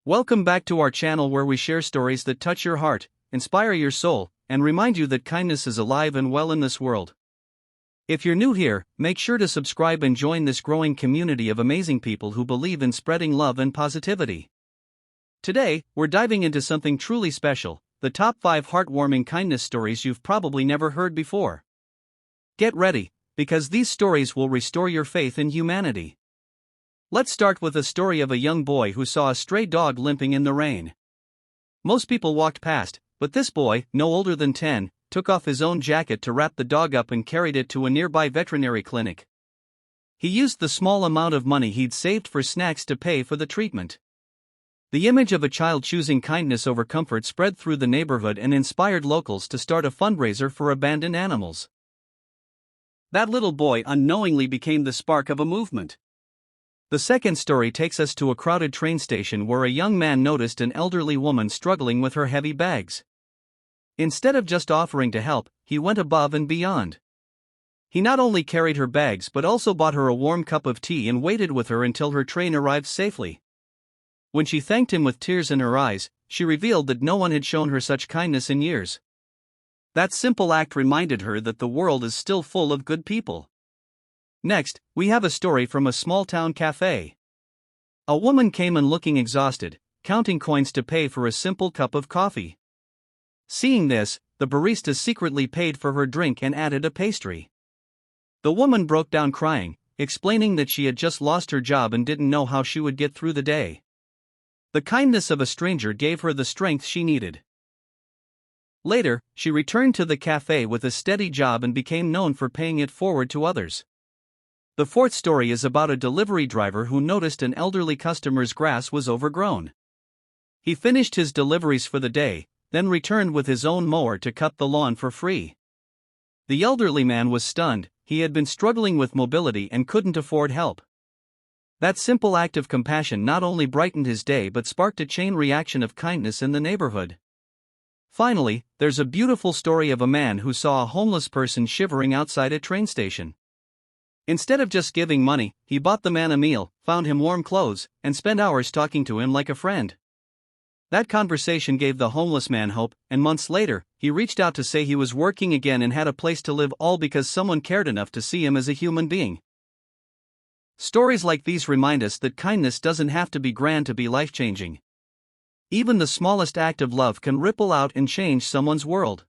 Welcome back to our channel where we share stories that touch your heart, inspire your soul, and remind you that kindness is alive and well in this world. If you're new here, make sure to subscribe and join this growing community of amazing people who believe in spreading love and positivity. Today, we're diving into something truly special, the top 5 heartwarming kindness stories you've probably never heard before. Get ready, because these stories will restore your faith in humanity. Let's start with a story of a young boy who saw a stray dog limping in the rain. Most people walked past, but this boy, no older than 10, took off his own jacket to wrap the dog up and carried it to a nearby veterinary clinic. He used the small amount of money he'd saved for snacks to pay for the treatment. The image of a child choosing kindness over comfort spread through the neighborhood and inspired locals to start a fundraiser for abandoned animals. That little boy unknowingly became the spark of a movement. The second story takes us to a crowded train station where a young man noticed an elderly woman struggling with her heavy bags. Instead of just offering to help, he went above and beyond. He not only carried her bags but also bought her a warm cup of tea and waited with her until her train arrived safely. When she thanked him with tears in her eyes, she revealed that no one had shown her such kindness in years. That simple act reminded her that the world is still full of good people. Next, we have a story from a small-town cafe. A woman came in looking exhausted, counting coins to pay for a simple cup of coffee. Seeing this, the barista secretly paid for her drink and added a pastry. The woman broke down crying, explaining that she had just lost her job and didn't know how she would get through the day. The kindness of a stranger gave her the strength she needed. Later, she returned to the cafe with a steady job and became known for paying it forward to others. The fourth story is about a delivery driver who noticed an elderly customer's grass was overgrown. He finished his deliveries for the day, then returned with his own mower to cut the lawn for free. The elderly man was stunned. He had been struggling with mobility and couldn't afford help. That simple act of compassion not only brightened his day but sparked a chain reaction of kindness in the neighborhood. Finally, there's a beautiful story of a man who saw a homeless person shivering outside a train station. Instead of just giving money, he bought the man a meal, found him warm clothes, and spent hours talking to him like a friend. That conversation gave the homeless man hope, and months later, he reached out to say he was working again and had a place to live, all because someone cared enough to see him as a human being. Stories like these remind us that kindness doesn't have to be grand to be life-changing. Even the smallest act of love can ripple out and change someone's world.